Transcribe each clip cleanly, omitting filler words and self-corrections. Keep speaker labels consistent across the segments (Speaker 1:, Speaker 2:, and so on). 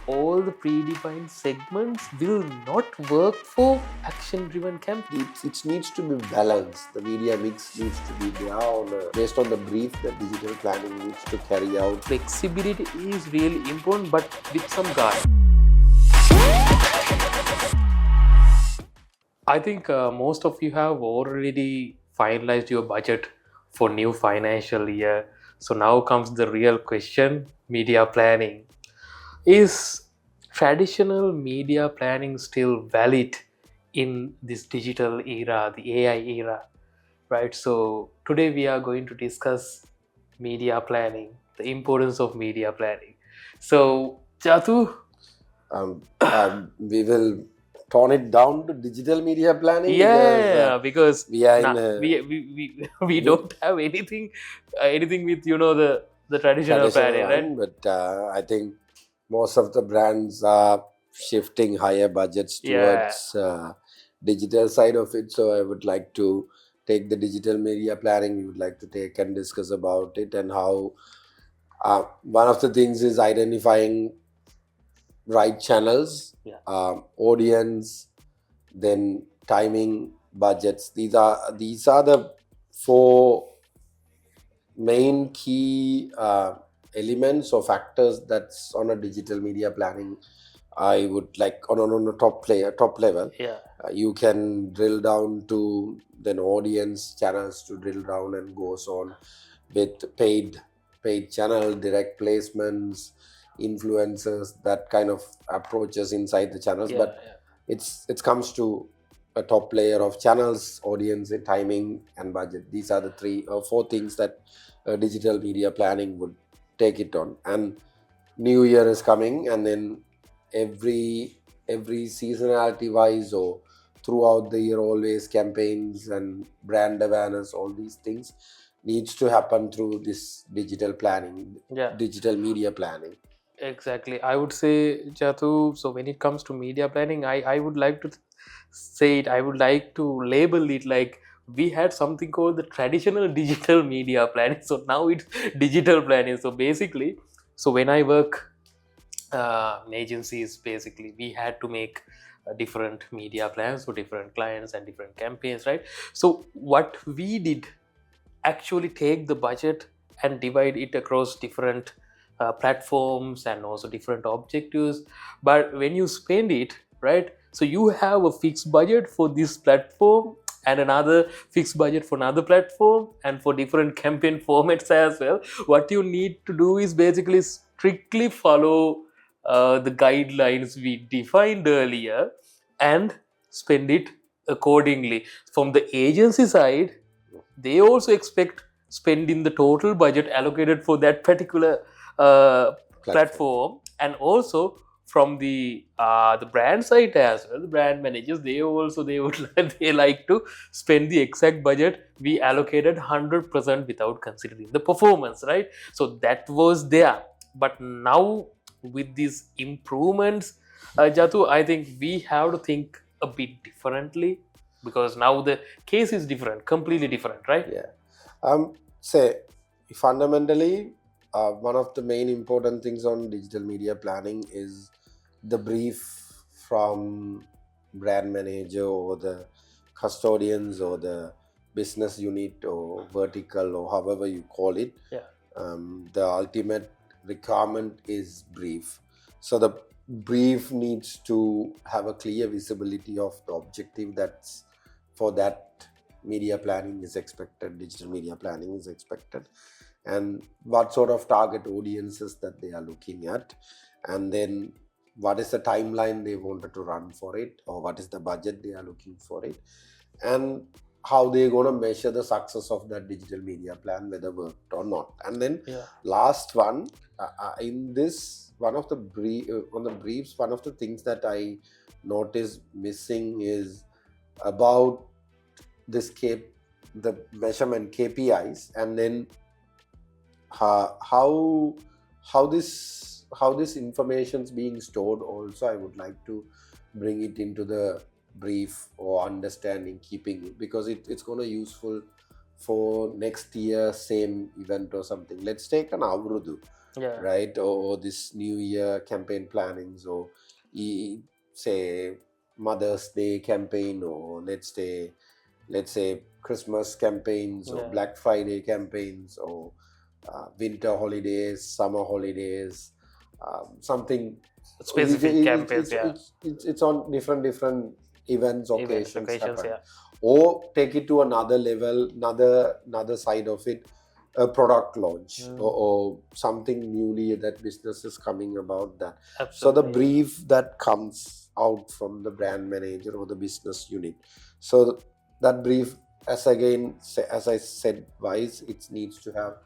Speaker 1: all the predefined segments will not work for action-driven campaigns.
Speaker 2: It needs to be balanced. The media mix needs to be there based on the brief that digital planning needs to carry out.
Speaker 1: Flexibility is really important, but with some guard. I think most of you have already finalized your budget for new financial year. So now comes the real question: media planning. Is traditional media planning still valid in this digital era, the AI era, right? So today we are going to discuss media planning, the importance of media planning. So Jatu,
Speaker 2: We will tone it down to digital media planning
Speaker 1: because
Speaker 2: we are in
Speaker 1: we don't have anything with the traditional
Speaker 2: traditional
Speaker 1: planning, right?
Speaker 2: one, but I think most of the brands are shifting higher budgets towards digital side of it. So I would like to take the digital media planning. We would like to take and discuss about it and how one of the things is identifying right channels, audience, then timing, budgets. These are the four main key elements or factors that's on a digital media planning. I would like on a top level. You can drill down to then audience channels to drill down and goes on with paid channel, direct placements, influencers, that kind of approaches inside the channels. It comes to a top layer of channels, audience, timing, and budget. These are the 3 or 4 things that digital media planning would take it on. And New Year is coming, and then every seasonality wise or throughout the year, always campaigns and brand awareness, all these things needs to happen through this digital planning, digital media planning.
Speaker 1: Exactly. I would say, Jatu, so when it comes to media planning, I would like to say it, I would like to label it like we had something called the traditional digital media planning. So now it's digital planning. So basically, so when I work in agencies, basically, we had to make different media plans for different clients and different campaigns, right? So what we did, actually take the budget and divide it across different platforms and also different objectives. But when you spend it, right, so you have a fixed budget for this platform and another fixed budget for another platform and for different campaign formats as well. What you need to do is basically strictly follow the guidelines we defined earlier and spend it accordingly. From the agency side, they also expect spending the total budget allocated for that particular platform. And also from the brand side as well, the brand managers, they would they like to spend the exact budget we allocated 100% without considering the performance, right? So that was there. But now with these improvements, Jatu, I think we have to think a bit differently, because now the case is different, completely different, right?
Speaker 2: Say fundamentally, one of the main important things on digital media planning is the brief from brand manager or the custodians or the business unit or vertical or however you call it. The ultimate requirement is brief. So the brief needs to have a clear visibility of the objective that's for that media planning is expected, digital media planning is expected, and what sort of target audiences that they are looking at, and then what is the timeline they wanted to run for it, or what is the budget they are looking for it, and how they're going to measure the success of that digital media plan, whether worked or not. And then last one, in this one of the on the briefs, one of the things that I noticed missing is about this the measurement KPIs, and then how this information is being stored. Also, I would like to bring it into the brief or understanding, keeping it, because it's going to useful for next year same event or something. Let's take an avrudu.
Speaker 1: Yeah.
Speaker 2: right? Or this New Year campaign plannings, or say Mother's Day campaign, or let's say Christmas campaigns, or
Speaker 1: Yeah.
Speaker 2: Black Friday campaigns, or winter holidays, summer holidays, something.
Speaker 1: Specific campaigns.
Speaker 2: It's
Speaker 1: Yeah.
Speaker 2: it's on different events,
Speaker 1: Events,
Speaker 2: occasions
Speaker 1: occasions.
Speaker 2: happen.
Speaker 1: Yeah.
Speaker 2: Or take it to another level, another side of it, a product launch, or something newly that business is coming about that. So the
Speaker 1: Absolutely.
Speaker 2: brief that comes out from the brand manager or the business unit, so that brief, as I said, wise, it needs to have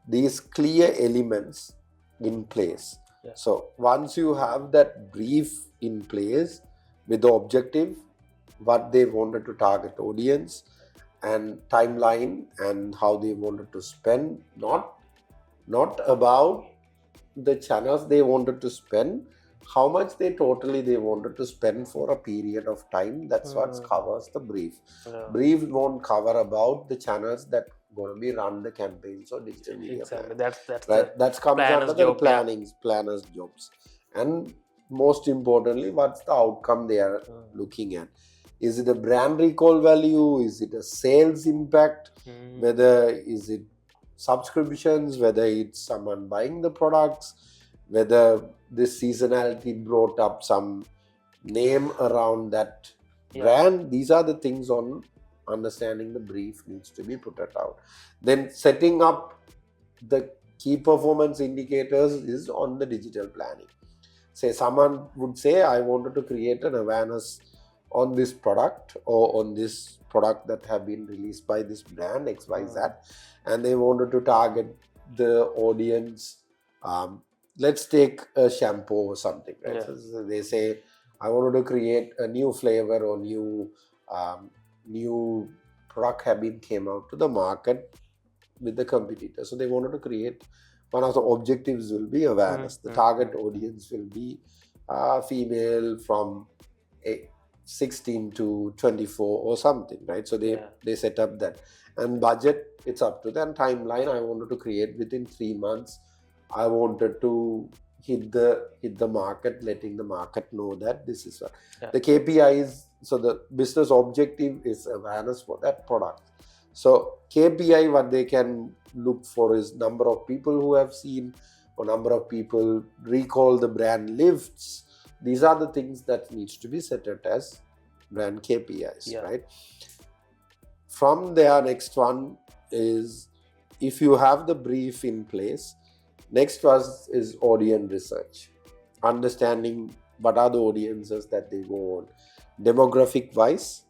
Speaker 2: these clear elements in place.
Speaker 1: Yeah.
Speaker 2: So once you have that brief in place with the objective, what they wanted to target audience, and timeline, and how they wanted to spend, not about the channels they wanted to spend, how much they wanted to spend for a period of time. That's what covers the brief.
Speaker 1: Yeah.
Speaker 2: Brief won't cover about the channels that going to be run the campaigns or digital media
Speaker 1: Exactly.
Speaker 2: plan.
Speaker 1: That's
Speaker 2: Right, that comes
Speaker 1: planner's
Speaker 2: under the
Speaker 1: job, yeah.
Speaker 2: planners jobs. And most importantly, what's the outcome they are looking at? Is it a brand recall value? Is it a sales impact? Whether is it subscriptions, whether it's someone buying the products, whether this seasonality brought up some name around that brand. These are the things on understanding the brief needs to be put out. Then setting up the key performance indicators is on the digital planning. Say someone would say, I wanted to create an awareness on this product, or on this product that have been released by this brand XYZ, and they wanted to target the audience. Let's take a shampoo or something, right?
Speaker 1: Yeah.
Speaker 2: So they say, I wanted to create a new flavor or new product have been came out to the market with the competitor. So they wanted to create, one of the objectives will be awareness. The target audience will be female from 16 to 24 or something, right? So they set up that. And budget, it's up to them. Timeline, I wanted to create within 3 months. I wanted to hit the market, letting the market know that this is what the KPIs. So the business objective is awareness for that product. So KPI, what they can look for is number of people who have seen, or number of people recall the brand lifts. These are the things that needs to be set out as brand KPIs, right? From there, next one is, if you have the brief in place, next was is audience research. Understanding what are the audiences that they go on, demographic wise,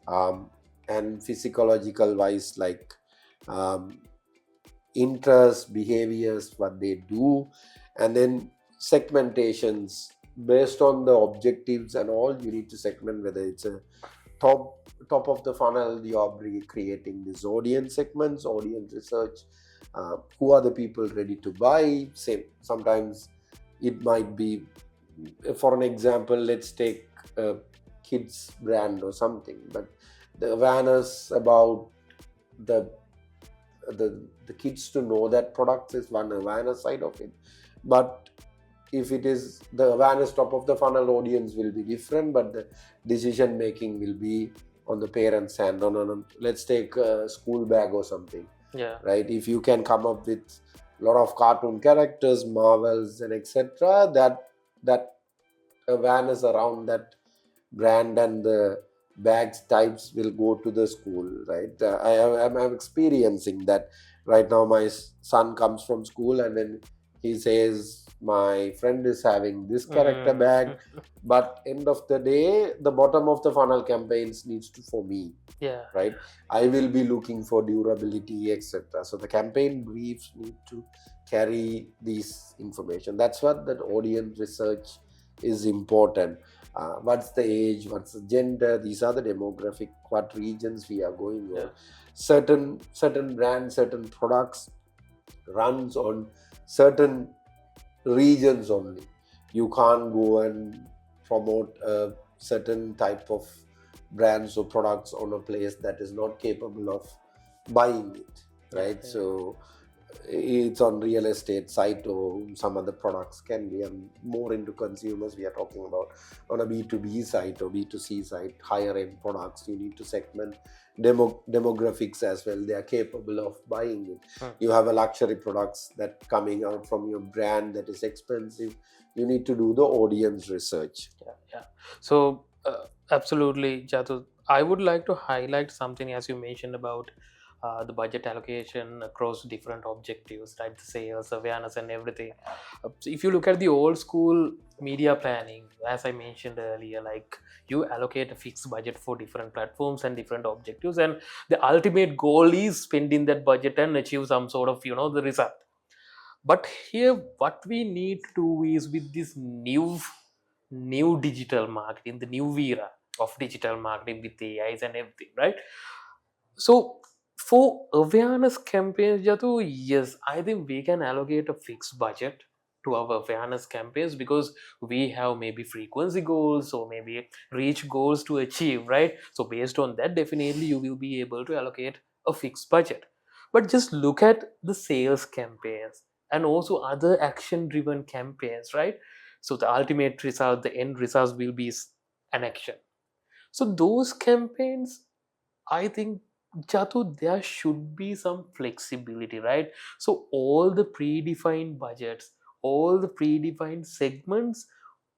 Speaker 2: and physiological wise, like interests, behaviors, what they do, and then segmentations based on the objectives and all. You need to segment whether it's a top of the funnel, you are creating these audience segments, audience research, who are the people ready to buy. Sometimes it might be, for an example, let's take a kids brand or something, but the awareness about the kids to know that products is one awareness side of it. But if it is the awareness top of the funnel, audience will be different, but the decision making will be on the parents' hand. Let's take a school bag or something, right? If you can come up with a lot of cartoon characters, Marvels, and etc., that awareness around that brand and the bags types will go to the school, right? I'm experiencing that right now. My son comes from school and then he says, my friend is having this character bag, but end of the day, the bottom of the funnel campaigns needs to for me, right? I will be looking for durability, etc. So the campaign briefs need to carry this information. That's what that audience research is important. What's the age, what's the gender, these are the demographic, what regions we are going on. Certain brands, certain products runs on certain regions only. You can't go and promote a certain type of brands or products on a place that is not capable of buying it, right? So it's on real estate site or some other products can be, and more into consumers we are talking about. On a B2B site or B2C site, higher end products, you need to segment demographics as well. They are capable of buying it. You have a luxury products that coming out from your brand that is expensive. You need to do the audience research.
Speaker 1: Yeah. So absolutely, Jatu. I would like to highlight something as you mentioned about the budget allocation across different objectives, right? The sales, awareness, and everything. So if you look at the old school media planning, as I mentioned earlier, like you allocate a fixed budget for different platforms and different objectives, and the ultimate goal is spending that budget and achieve some sort of the result. But here what we need to do is with this new digital marketing, the new era of digital marketing with AIs and everything, right? So for awareness campaigns, Jatu, yes, I think we can allocate a fixed budget to our awareness campaigns because we have maybe frequency goals or maybe reach goals to achieve, right? So based on that, definitely you will be able to allocate a fixed budget. But just look at the sales campaigns and also other action driven campaigns, right? So the ultimate result, the end result will be an action. So those campaigns, I think, Jatu, there should be some flexibility, right? So all the predefined budgets, all the predefined segments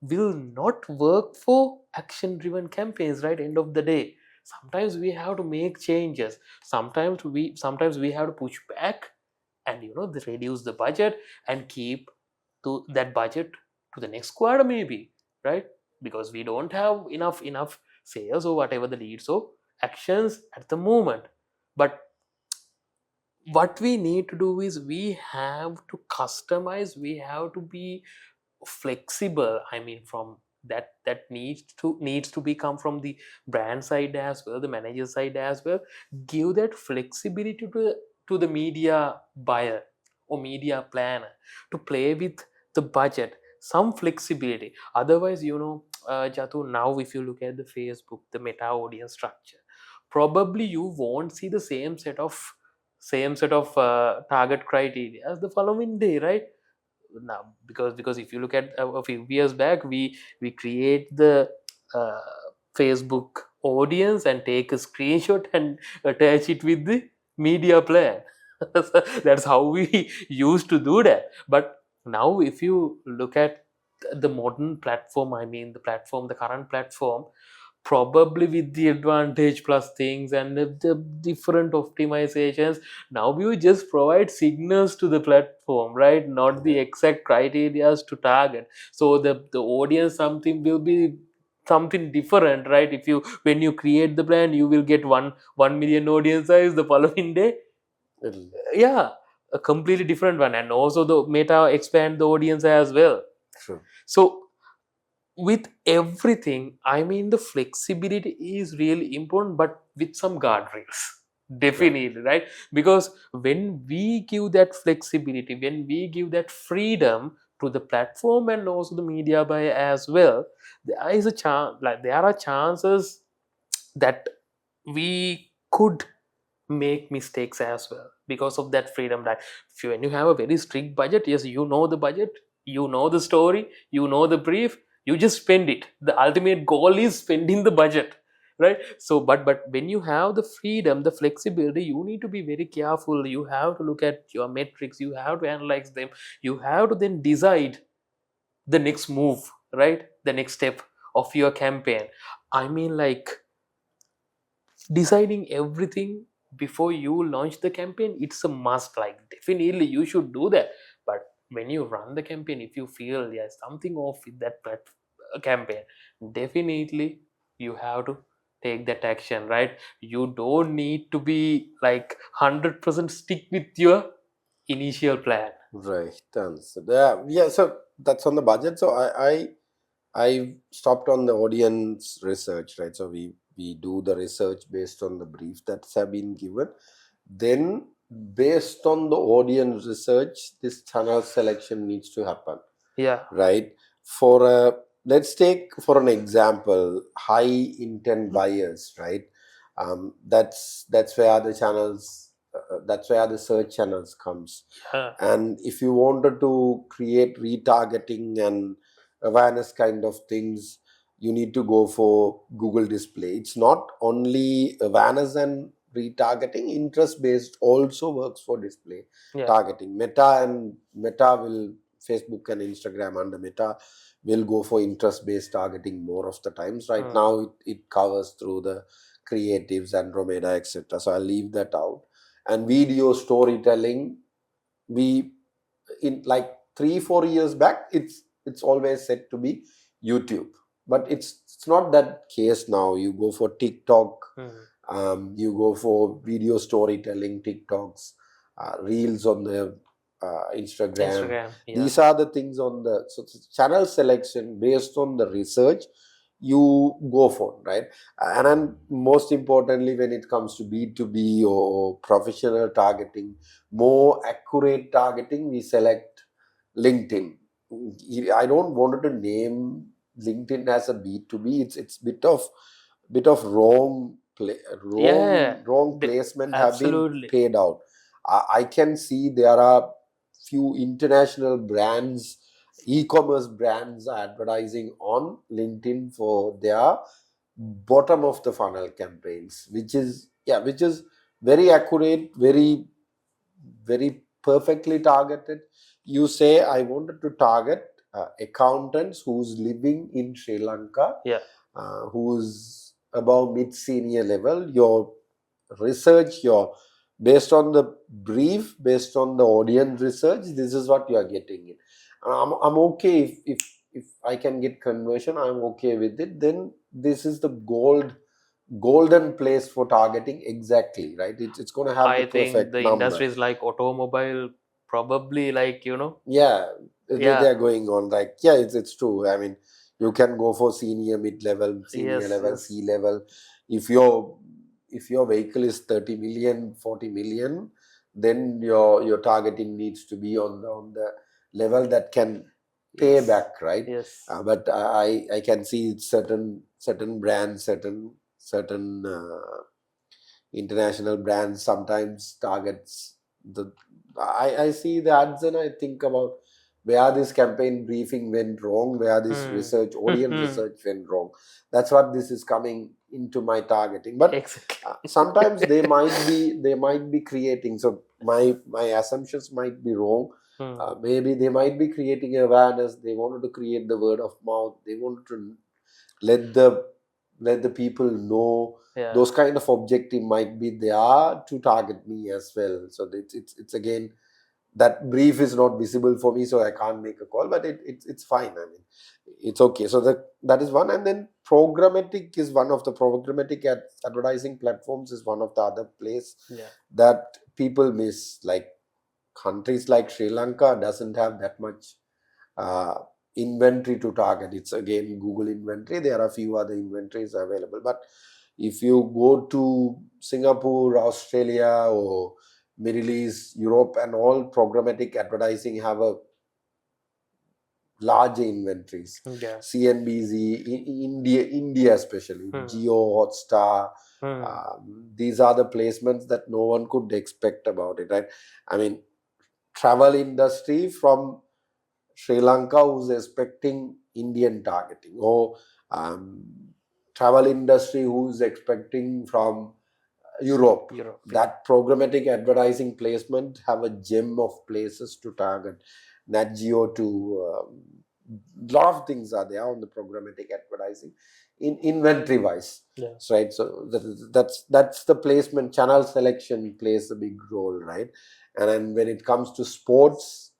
Speaker 1: will not work for action-driven campaigns, right? End of the day. Sometimes we have to make changes. Sometimes we have to push back and reduce the budget and keep to that budget to the next quarter maybe, right? Because we don't have enough sales or whatever the leads or actions at the moment. But what we need to do is we have to customize, we have to be flexible. I mean, from that needs to be come from the brand side as well, the manager side as well. Give that flexibility to the media buyer or media planner to play with the budget, some flexibility. Otherwise, Jatu, now if you look at the Facebook, the meta audience structure, probably you won't see the same set of target criteria as the following day, right? Now because if you look at a few years back, we create the uh, Facebook audience and take a screenshot and attach it with the media plan. That's how we used to do that. But now if you look at the modern platform, I mean the current platform, probably with the advantage plus things and the different optimizations, now we just provide signals to the platform, right? Not the exact criteria to target. So the audience something will be something different, right? If you when you create the plan, you will get 1 million audience size the following day.
Speaker 2: It'll,
Speaker 1: Yeah, a completely different one. And also the meta expand the audience as well.
Speaker 2: true.
Speaker 1: So with everything, I mean, the flexibility is really important, but with some guardrails.
Speaker 2: Right.
Speaker 1: Definitely, right? Because when we give that flexibility, when we give that freedom to the platform and also the media buyer as well, there is a chance, like there are chances that we could make mistakes as well because of that freedom. That when you have a very strict budget, yes, you know the budget, you know the story, you know the brief, you just spend it. The ultimate goal is spending the budget, right? So but when you have the freedom, the flexibility, you need to be very careful. You have to look at your metrics, you have to analyze them, you have to then decide the next move, right? The next step of your campaign. I mean, like, deciding everything before you launch the campaign, it's a must. Like, definitely you should do that. But when you run the campaign, if you feel there's something off with that campaign, definitely you have to take that action, right? You don't need to be like 100% stick with your initial plan.
Speaker 2: Right. So, yeah. So that's on the budget. So I stopped on the audience research, right? So we do the research based on the brief that's have been given. Then based on the audience research, this channel selection needs to happen,
Speaker 1: Yeah.
Speaker 2: right? For let's take for an example, high intent buyers, right? That's where the channels that's where the search channels comes.
Speaker 1: Yeah.
Speaker 2: And if you wanted to create retargeting and awareness kind of things, you need to go for Google display. It's not only awareness and retargeting, interest based also works for display
Speaker 1: Yeah.
Speaker 2: targeting. Meta will, Facebook and Instagram under Meta will go for interest based targeting more of the times. Right now it covers through the creatives, Andromeda, etc. So I'll leave that out. And video storytelling, we, in like 3-4 years back, it's always said to be YouTube, but it's not that case now. You go for TikTok, you go for video storytelling, TikToks, reels on the Instagram.
Speaker 1: Yeah.
Speaker 2: These are the things on the, so channel selection based on the research you go for, right? And then most importantly, when it comes to B2B or professional targeting, more accurate targeting, we select LinkedIn. I don't want to name LinkedIn as a B2B. It's bit of
Speaker 1: Yeah.
Speaker 2: wrong placement have been
Speaker 1: Absolutely.
Speaker 2: paid out. I can see there are few international brands, e-commerce brands are advertising on LinkedIn for their bottom of the funnel campaigns, which is very accurate, very perfectly targeted. You say, I wanted to target accountants who's living in Sri Lanka,
Speaker 1: Yeah.
Speaker 2: who's above mid senior level. Your research, your, based on the brief, based on the audience research, this is what you are getting in. I'm okay if I can get conversion, I'm okay with it. Then this is the golden place for targeting, exactly, right? It's going to have the
Speaker 1: I think
Speaker 2: perfect
Speaker 1: the
Speaker 2: number.
Speaker 1: industries like automobile probably, like,
Speaker 2: Yeah,
Speaker 1: yeah.
Speaker 2: they're going on, like, yeah, it's true. I mean, you can go for senior, mid-level, senior
Speaker 1: Yes,
Speaker 2: level,
Speaker 1: yes.
Speaker 2: C level. If your vehicle is 30 million, 40 million, then your targeting needs to be on the level that can pay
Speaker 1: Yes.
Speaker 2: back, right?
Speaker 1: Yes.
Speaker 2: But I can see certain brands, certain international brands sometimes targets the, I see the ads and I think about where this campaign briefing went wrong, where this research, audience research went wrong. That's what this is coming into my targeting. But
Speaker 1: Exactly.
Speaker 2: sometimes they might be creating, so my assumptions might be wrong. Maybe they might be creating awareness, they wanted to create the word of mouth, they wanted to let the people know.
Speaker 1: Yeah.
Speaker 2: Those kind of objective might be there to target me as well. So it's again, that brief is not visible for me, so I can't make a call, but it's fine. I mean, it's okay. So that is one. And then programmatic is one of the programmatic advertising platforms is one of the other place
Speaker 1: Yeah.
Speaker 2: that people miss. Like countries like Sri Lanka doesn't have that much uh, inventory to target. It's again Google inventory. There are a few other inventories available. But if you go to Singapore, Australia, or Middle East, Europe, and all, programmatic advertising have a large inventories.
Speaker 1: Yeah.
Speaker 2: CNBC, India especially, Jio, Hotstar. These are the placements that no one could expect about it, right? I mean, travel industry from Sri Lanka who's expecting Indian targeting, or travel industry who's expecting from Europe.
Speaker 1: Europe.
Speaker 2: That programmatic advertising placement have a gem of places to target. Nat Geo to lot of things are there on the programmatic advertising in inventory wise.
Speaker 1: Yeah.
Speaker 2: Right. So that's the placement. Channel selection plays a big role, right? And then when it comes to sports,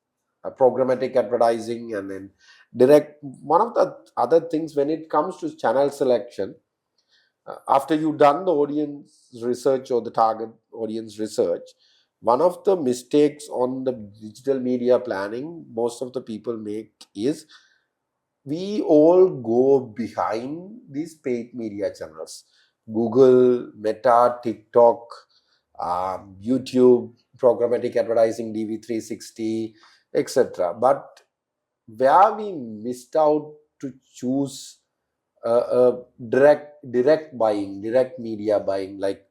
Speaker 2: programmatic advertising, and then direct, one of the other things when it comes to channel selection, after you've done the audience research or the target audience research, one of the mistakes on the digital media planning most of the people make is we all go behind these paid media channels: Google, Meta, TikTok, YouTube, programmatic advertising, DV360, etc. But where we missed out to choose direct buying, direct media buying, like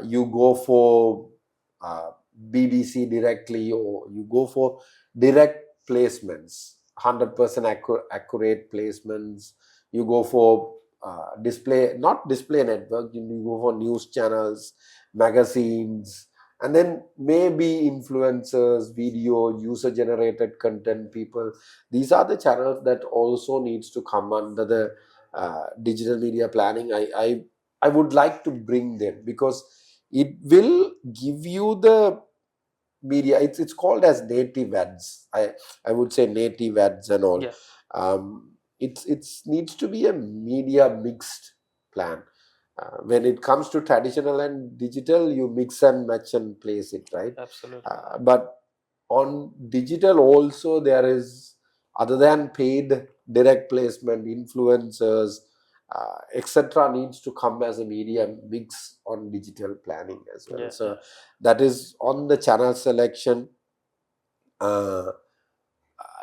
Speaker 2: you go for uh, BBC directly, or you go for direct placements, 100% accurate placements. You go for display, not display network, you go for news channels, magazines, and then maybe influencers, video, user generated content, people. These are the channels that also needs to come under the digital media planning. I would like to bring them because it will give you the media. It's called as native ads. I would say native ads and all.
Speaker 1: Yeah,
Speaker 2: It's needs to be a media mixed plan. When it comes to traditional and digital, you mix and match and place it, right?
Speaker 1: absolutely.
Speaker 2: But on digital also, there is, other than paid direct placement, influencers, etc., needs to come as a media mix on digital planning as well.
Speaker 1: Yeah,
Speaker 2: So
Speaker 1: yeah,
Speaker 2: that is on the channel selection. uh,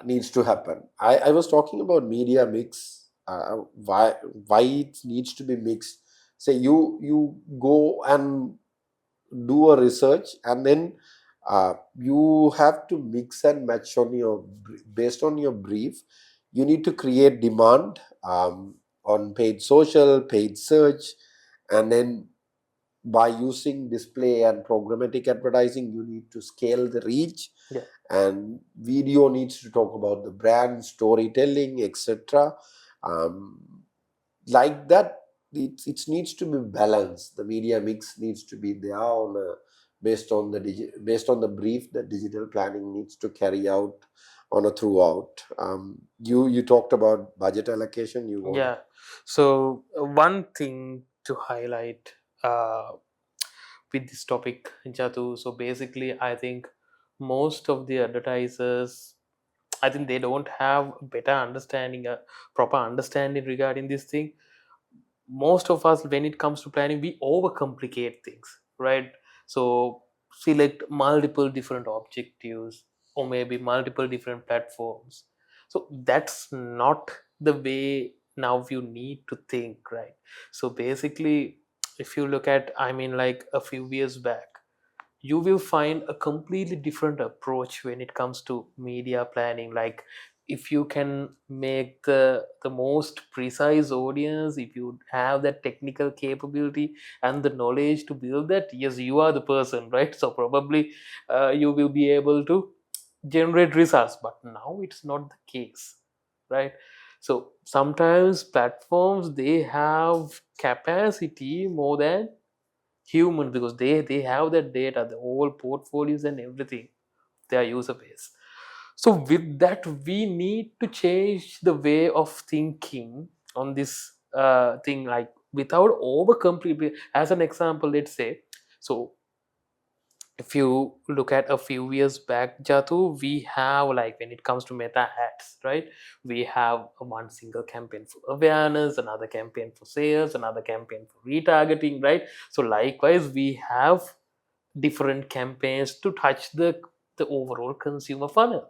Speaker 2: Needs to happen. I was talking about media mix. Why it needs to be mixed. Say you go and do a research, and then you have to mix and match on your, based on your brief. You need to create demand on paid social, paid search, and then by using display and programmatic advertising, you need to scale the reach,
Speaker 1: yeah,
Speaker 2: and video needs to talk about the brand storytelling, etc. um, like that. It needs to be balanced. The media mix needs to be there on a, based on the based on the brief that digital planning needs to carry out on a throughout. You talked about budget allocation. You want to?
Speaker 1: yeah. So one thing to highlight uh, with this topic, Jatu. So basically, I think most of the advertisers, I think they don't have a better understanding, a proper understanding regarding this thing. Most of us, when it comes to planning, we overcomplicate things, right? So select multiple different objectives, or maybe multiple different platforms. So that's not the way now you need to think, right? So basically, if you look at, I mean, like a few years back, you will find a completely different approach when it comes to media planning. Like, if you can make the most precise audience, if you have that technical capability and the knowledge to build that, yes, you are the person, right? So probably you will be able to generate results. But now it's not the case, right? So sometimes platforms, they have capacity more than humans, because they have that data, the whole portfolios and everything, their user base. So with that, we need to change the way of thinking on this thing, like without over completely. As an example, let's say, so if you look at a few years back, Jatu, we have, like, when it comes to meta ads, right? We have one single campaign for awareness, another campaign for sales, another campaign for retargeting, right? So likewise, we have different campaigns to touch the overall consumer funnel.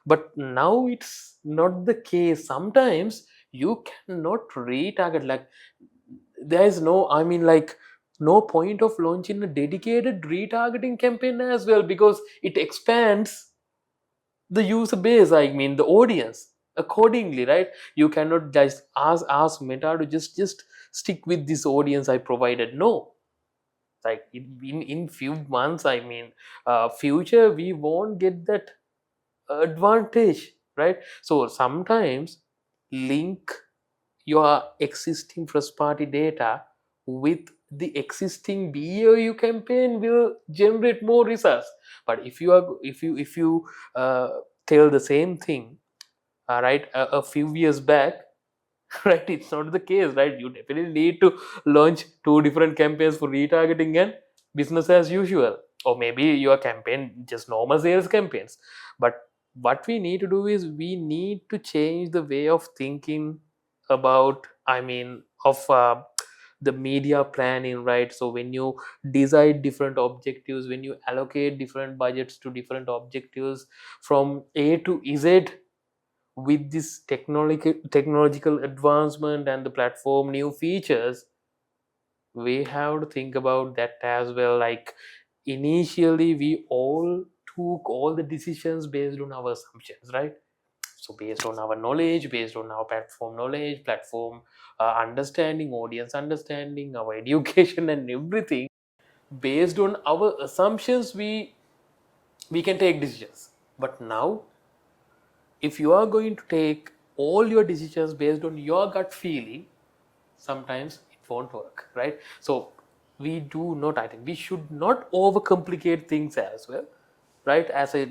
Speaker 1: But now it's not the case. Sometimes you cannot retarget, like, there is no, I mean, like, no point of launching a dedicated retargeting campaign as well, because it expands the user base, I mean the audience, accordingly, right? You cannot just ask Meta to just stick with this audience I provided. No, like in few months, I mean, future, we won't get that advantage, right? So sometimes link your existing first party data with the existing BAU campaign will generate more results. But if you tell the same thing, right, a few years back, right, it's not the case, right? You definitely need to launch two different campaigns for retargeting and business as usual, or maybe your campaign just normal sales campaigns. But what we need to do is we need to change the way of thinking about, I mean, of the media planning, right? So when you decide different objectives, when you allocate different budgets to different objectives from A to Z, with this technological advancement and the platform new features, we have to think about that as well. Like, initially we all took all the decisions based on our assumptions, right? So based on our knowledge, based on our platform knowledge, platform understanding, audience understanding, our education and everything, based on our assumptions, we can take decisions. But now, if you are going to take all your decisions based on your gut feeling, sometimes it won't work, right? So we do not, I think we should not overcomplicate things as well, right? As I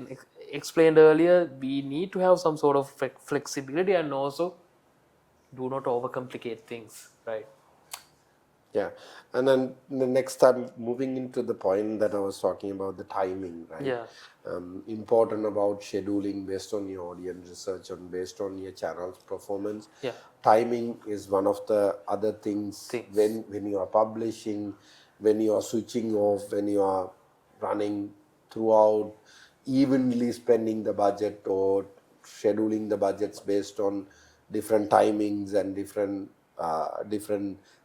Speaker 1: explained earlier, we need to have some sort of flexibility, and also do not overcomplicate things, right?
Speaker 2: Yeah, and then the next time, moving into the point that I was talking about, the timing, right?
Speaker 1: Yeah.
Speaker 2: Important about scheduling based on your audience research and based on your channel's performance.
Speaker 1: Yeah.
Speaker 2: Timing is one of the other things
Speaker 1: Things.
Speaker 2: when you are publishing, when you are switching off, when you are running throughout, evenly spending the budget or scheduling the budgets based on different timings and different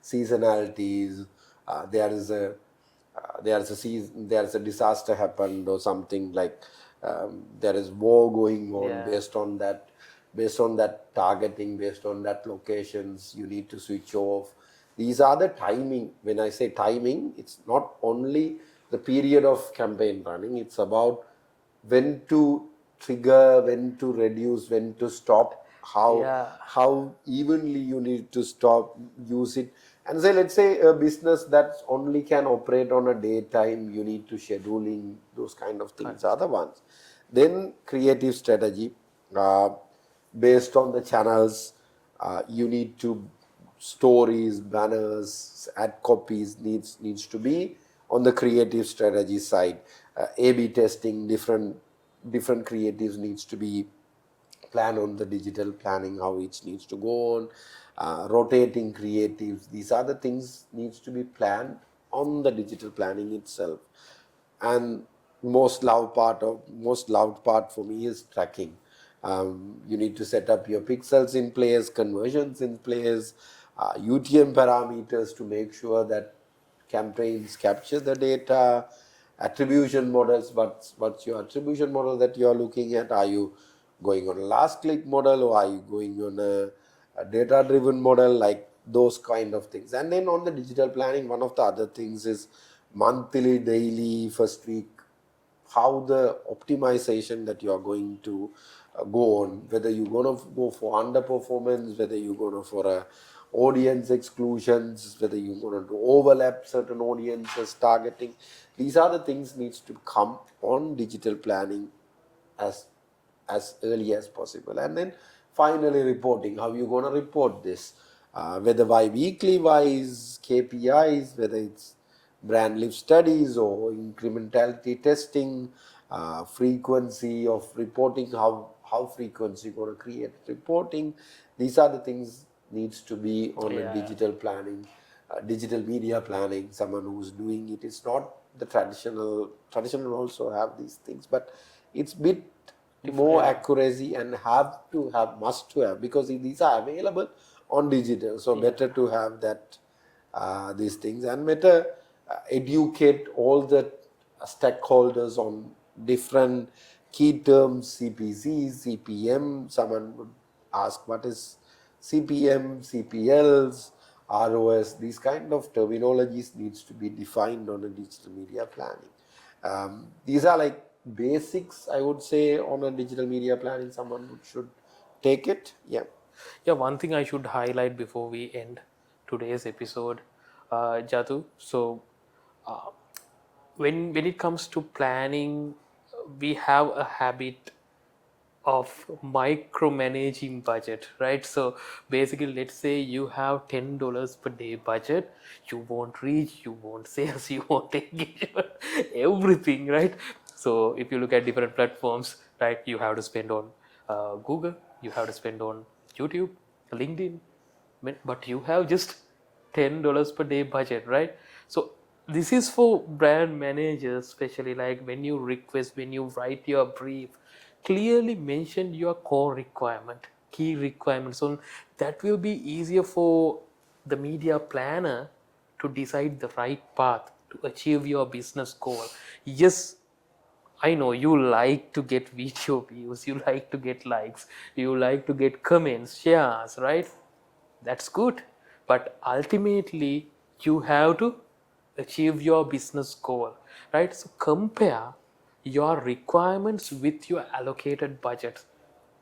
Speaker 2: seasonalities. There's a disaster happened or something like, there is war going on.
Speaker 1: Yeah.
Speaker 2: Based on that targeting, based on that locations, you need to switch off. These are the timing. When I say timing, it's not only the period of campaign running, it's about when to trigger, when to reduce, when to stop,
Speaker 1: Yeah.
Speaker 2: how evenly you need to stop, use it. And say, let's say a business that only can operate on a daytime, you need to scheduling, those kind of things are the ones. Then creative strategy, uh, based on the channels, you need to stories, banners, ad copies needs to be on the creative strategy side. A/B testing, different creatives needs to be plan on the digital planning, how it needs to go on, rotating creatives. These are the things needs to be planned on the digital planning itself. And most loved part for me is tracking. You need to set up your pixels in place, conversions in place, UTM parameters to make sure that campaigns capture the data, attribution models. What's your attribution model that you are looking at? Are you going on a last click model, or are you going on a data driven model, like those kind of things? And then on the digital planning, one of the other things is monthly, daily, first week, how the optimization that you are going to go on, whether you're going to go for underperformance, whether you're going to for a audience exclusions, whether you're going to overlap certain audiences targeting. These are the things needs to come on digital planning as early as possible. And then finally, reporting, how you going to report this, whether by weekly wise KPIs, whether it's brand lift studies or incrementality testing, frequency of reporting, how frequency you're going to create reporting. These are the things needs to be on a
Speaker 1: Yeah.
Speaker 2: digital planning, digital media planning, someone who's doing it. It's not the traditional also have these things, but it's bit more
Speaker 1: Yeah.
Speaker 2: accuracy and must to have, because these are available on digital. So
Speaker 1: Yeah.
Speaker 2: better to have that, these things, and better educate all the stakeholders on different key terms, CPC, CPM. Someone would ask what is CPM, CPLs, ROS. These kind of terminologies needs to be defined on a digital media planning. These are like basics, I would say, on a digital media planning. Someone should take it. Yeah.
Speaker 1: Yeah, one thing I should highlight before we end today's episode, Jatu. So, uh, when it comes to planning, we have a habit of micromanaging budget, right? So basically, let's say you have $10 per day budget, you won't reach, you won't sales, you won't engagement, everything, right? So if you look at different platforms, right, you have to spend on Google, you have to spend on YouTube, LinkedIn, but you have just $10 per day budget, right? So this is for brand managers, especially like when you request, when you write your brief, clearly mention your core requirement, key requirements. So that will be easier for the media planner to decide the right path, to achieve your business goal. Yes, I know you like to get video views, you like to get likes, you like to get comments, shares, right? That's good. But ultimately, you have to achieve your business goal, right? So compare your requirements with your allocated budget,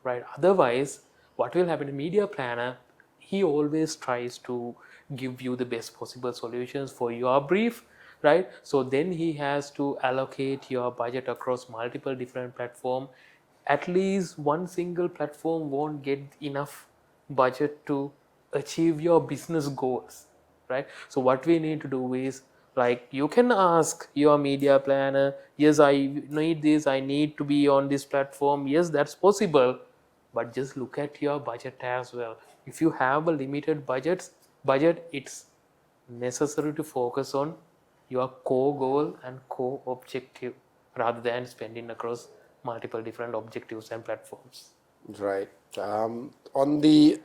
Speaker 1: right? Otherwise, what will happen? In media planner, he always tries to give you the best possible solutions for your brief, right? So then he has to allocate your budget across multiple different platforms. At least one single platform won't get enough budget to achieve your business goals, right? So what we need to do is, like, you can ask your media planner, yes, I need this, I need to be on this platform. Yes, that's possible, but just look at your budget as well. If you have a limited budget, it's necessary to focus on your core goal and core objective rather than spending across multiple different objectives and platforms.
Speaker 2: Right. On the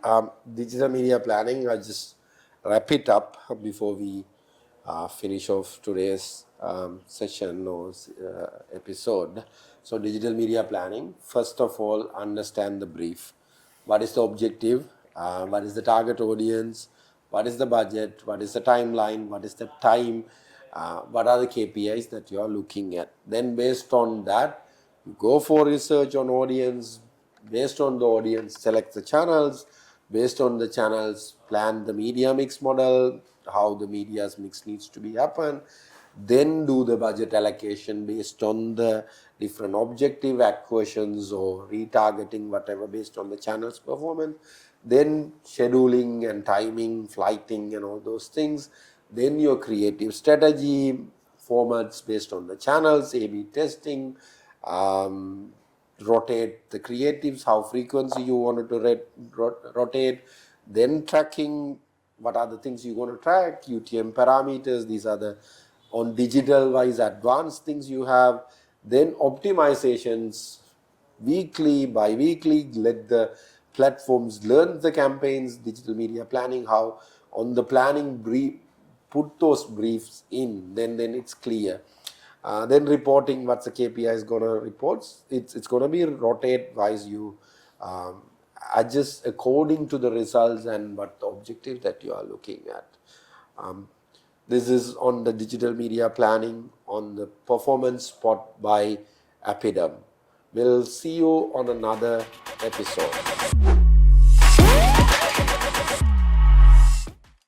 Speaker 2: digital media planning, I just wrap it up before we finish off today's session or episode. So, digital media planning, first of all, understand the brief. What is the objective? What is the target audience? What is the budget? What is the timeline? What is the time? What are the KPIs that you are looking at? Then, based on that, you go for research on audience. Based on the audience, select the channels. Based on the channels, plan the media mix model, how the media's mix needs to be happen. Then do the budget allocation based on the different objective acquisitions or retargeting, whatever, based on the channel's performance. Then scheduling and timing, flighting and all those things. Then your creative strategy, formats based on the channels, A/B testing, rotate the creatives, how frequency you wanted to rotate, then tracking, what are the things you want to track, UTM parameters, these are the on digital wise advanced things you have, then optimizations weekly, bi-weekly, let the platforms learn the campaigns, digital media planning, how on the planning brief, put those briefs in, then it's clear. Then reporting, what's the KPI is going to report. It's going to be rotate wise. You adjust according to the results and what the objective that you are looking at. This is on the digital media planning on the performance spot by Apidum. We'll see you on another episode.